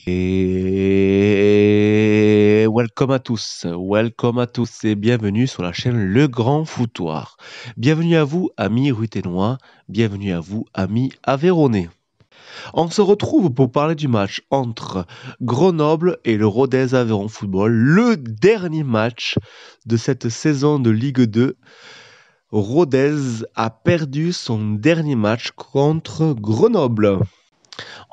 Et welcome à tous et bienvenue sur la chaîne Le Grand Foutoir. Bienvenue à vous, amis ruténois, bienvenue à vous, amis aveyronnais. On se retrouve pour parler du match entre Grenoble et le Rodez Aveyron Football, le dernier match de cette saison de Ligue 2. Rodez a perdu son dernier match contre Grenoble.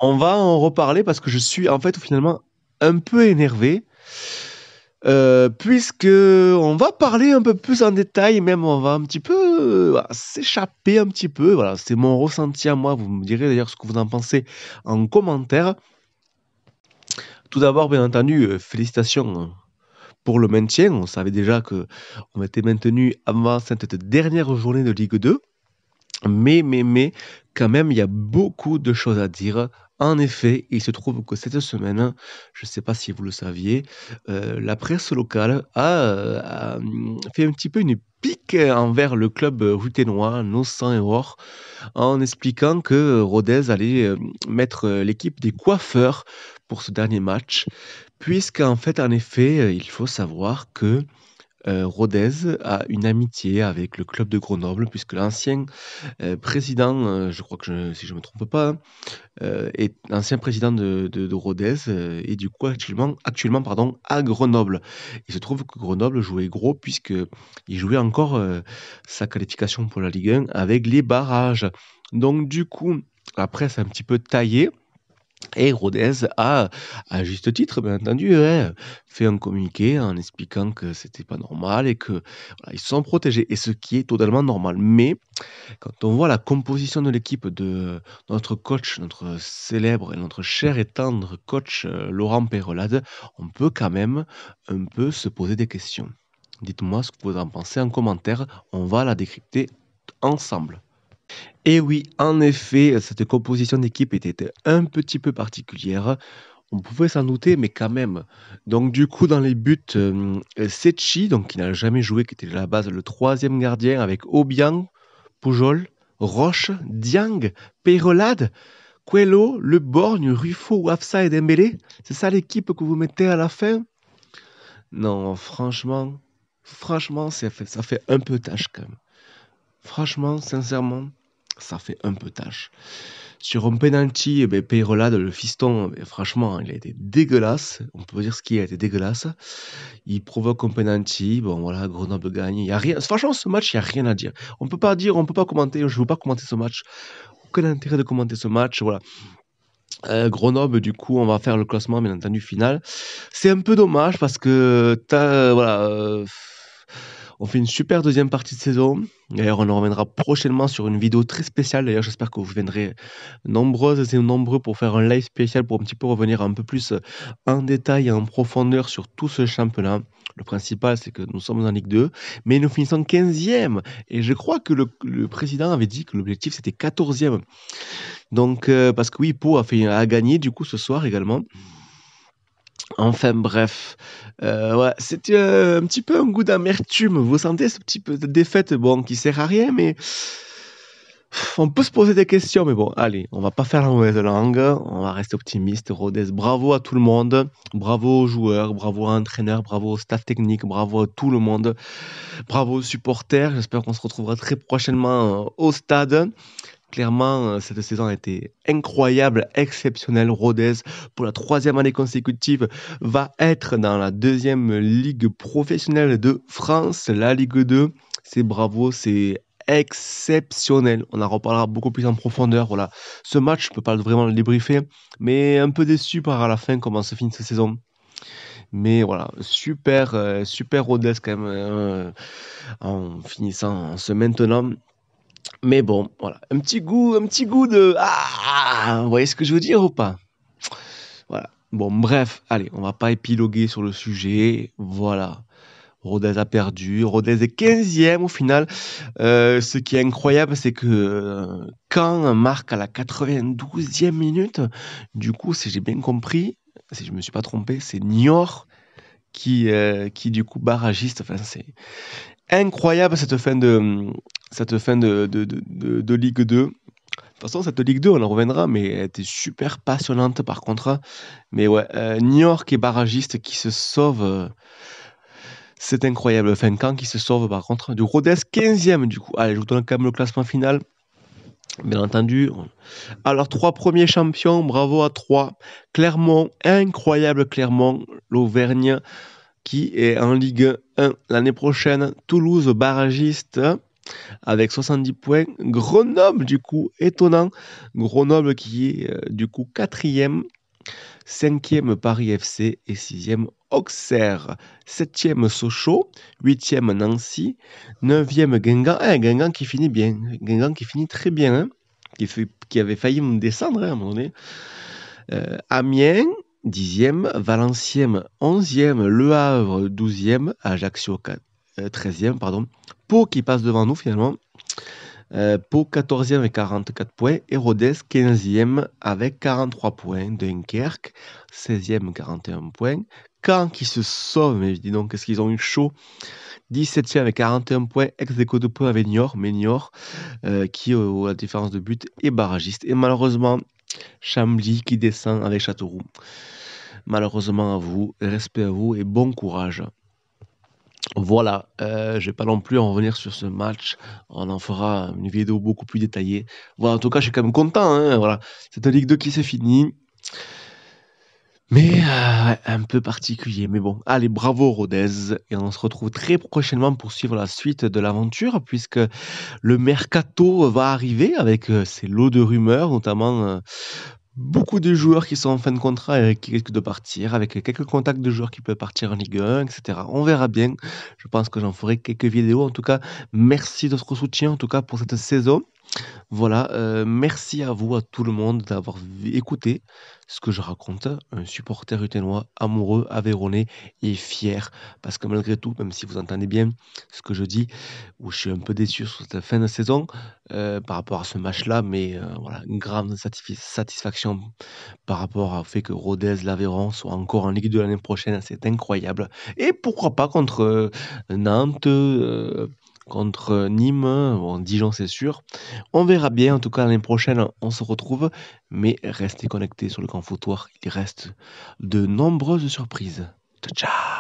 On va en reparler parce que je suis en fait finalement un peu énervé. Puisque on va parler un peu plus en détail, même on va un petit peu s'échapper un petit peu. Voilà, c'est mon ressenti à moi. Vous me direz d'ailleurs ce que vous en pensez en commentaire. Tout d'abord, bien entendu, félicitations pour le maintien. On savait déjà que on était maintenu avant cette dernière journée de Ligue 2. Mais, quand même, il y a beaucoup de choses à dire. En effet, il se trouve que cette semaine, je ne sais pas si vous le saviez, la presse locale a fait un petit peu une pique envers le club ruténois, nos sang et or, en expliquant que Rodez allait mettre l'équipe des coiffeurs pour ce dernier match, puisqu'en fait, en effet, il faut savoir que Rodez a une amitié avec le club de Grenoble, puisque l'ancien président, je crois que si je ne me trompe pas, est ancien président de Rodez et du coup actuellement pardon, à Grenoble. Il se trouve que Grenoble jouait gros puisqu'il jouait encore sa qualification pour la Ligue 1 avec les barrages. Donc du coup, la presse a un petit peu taillé. Et Rodez a, à juste titre, bien entendu, fait un communiqué en expliquant que c'était pas normal et que voilà, ils sont protégés, et ce qui est totalement normal. Mais quand on voit la composition de l'équipe de notre coach, notre célèbre et notre cher et tendre coach Laurent Peyrelade, on peut quand même un peu se poser des questions. Dites-moi ce que vous en pensez en commentaire, on va la décrypter ensemble. Et oui, en effet, cette composition d'équipe était un petit peu particulière. On pouvait s'en douter, mais quand même. Donc du coup, dans les buts, Secchi, donc qui n'a jamais joué, qui était à la base le troisième gardien, avec Obiang, Pujol, Roche, Diang, Peyrelade, Coelho, Le Borgne, Ruffo, Wafsa et Dembélé. C'est ça l'équipe que vous mettez à la fin? Non, franchement, ça fait un peu tâche quand même. Franchement, sincèrement, ça fait un peu tâche. Sur un penalty, Peyrelade, le fiston, franchement, il a été dégueulasse. On peut dire ce qui a été dégueulasse. Il provoque un penalty. Bon, voilà, Grenoble gagne. Il y a rien. Franchement, ce match, il n'y a rien à dire. On peut pas commenter. Je ne veux pas commenter ce match. Aucun intérêt de commenter ce match. Voilà. Grenoble, du coup, on va faire le classement, bien entendu, final. C'est un peu dommage parce que on fait une super deuxième partie de saison. D'ailleurs, on en reviendra prochainement sur une vidéo très spéciale. D'ailleurs, j'espère que vous viendrez nombreuses et nombreux pour faire un live spécial pour un petit peu revenir un peu plus en détail et en profondeur sur tout ce championnat. Le principal, c'est que nous sommes en Ligue 2, mais nous finissons 15e. Et je crois que le président avait dit que l'objectif, c'était 14e. Donc, parce que oui, Pau a gagné du coup ce soir également. Enfin bref, ouais, c'était un petit peu un goût d'amertume. Vous sentez ce petit peu de défaite, bon, qui sert à rien, mais on peut se poser des questions. Mais bon, allez, on va pas faire la mauvaise langue, on va rester optimiste. Rodez, bravo à tout le monde, bravo aux joueurs, bravo à l'entraîneur, bravo au staff technique, bravo à tout le monde, bravo aux supporters. J'espère qu'on se retrouvera très prochainement au stade. Clairement, cette saison a été incroyable, exceptionnelle. Rodez, pour la 3e année consécutive, va être dans la 2e ligue professionnelle de France, la Ligue 2. C'est bravo, c'est exceptionnel. On en reparlera beaucoup plus en profondeur. Voilà. Ce match, je peux pas vraiment le débriefer, mais un peu déçu par à la fin comment se finit cette saison. Mais voilà, super Rodez quand même, en finissant, en se maintenant. Mais bon, voilà, un petit goût de vous voyez ce que je veux dire ou pas? Voilà. Bon, bref, allez, on va pas épiloguer sur le sujet. Voilà. Rodez a perdu. Rodez est 15e au final. Ce qui est incroyable, c'est que Caen marque à la 92e minute. Du coup, si j'ai bien compris, si je me suis pas trompé, c'est Niort qui du coup barragiste. Enfin, c'est incroyable cette fin de Ligue 2. façon, cette Ligue 2, on en reviendra, mais elle était super passionnante par contre. Mais ouais, Niort et barragiste qui se sauve, c'est incroyable. Enfin, Caen qui se sauve par contre. Du Rodez 15e du coup. Allez, je vous donne quand même le classement final. Bien entendu. Alors, 3 premiers champions, bravo à 3. Clermont, incroyable Clermont, l'Auvergne qui est en Ligue 1 l'année prochaine. Toulouse, barragiste avec 70 points. Grenoble, du coup, étonnant. Grenoble qui est du coup 4e. 5e Paris FC et 6e Auxerre. 7e Sochaux, 8e Nancy, 9e Guingamp. Guingamp qui finit bien, Guingamp qui finit très bien, hein, qui avait failli me descendre hein, à un moment donné. Amiens, 10e, Valenciennes, 11e, Le Havre, 12e, Ajaccio, 13e, pardon. Pau qui passe devant nous finalement. Pau 14e avec 44 points et Rodez 15e avec 43 points. Dunkerque 16e 41 points. Caen qui se sauve, mais dis donc qu'est-ce qu'ils ont eu chaud. 17e avec 41 points, ex-aequo de points avec Niort, mais Niort qui, à la différence de but, est barragiste. Et malheureusement, Chambly qui descend avec Châteauroux. Malheureusement à vous, respect à vous et bon courage. Voilà, je vais pas non plus en revenir sur ce match. On en fera une vidéo beaucoup plus détaillée. Voilà, en tout cas, je suis quand même content. Hein, voilà, c'est une Ligue 2 qui se finit. Mais ouais, un peu particulier. Mais bon, allez, bravo Rodez. Et on se retrouve très prochainement pour suivre la suite de l'aventure, puisque le mercato va arriver avec ses lots de rumeurs, notamment beaucoup de joueurs qui sont en fin de contrat et qui risquent de partir, avec quelques contacts de joueurs qui peuvent partir en Ligue 1, etc. On verra bien. Je pense que j'en ferai quelques vidéos. En tout cas, merci de votre soutien, en tout cas pour cette saison. Voilà, merci à vous, à tout le monde, d'avoir écouté ce que je raconte. Un supporter uténois, amoureux, aveyronnais et fier. Parce que malgré tout, même si vous entendez bien ce que je dis, où je suis un peu déçu sur cette fin de saison par rapport à ce match-là, mais voilà, une grande satisfaction par rapport au fait que Rodez, l'Aveyron soit encore en Ligue 2 l'année prochaine, c'est incroyable. Et pourquoi pas contre Nantes, contre Nîmes, bon, Dijon c'est sûr. On verra bien, en tout cas l'année prochaine on se retrouve, mais restez connectés sur le Grand Foutoir, il reste de nombreuses surprises. Ciao ciao.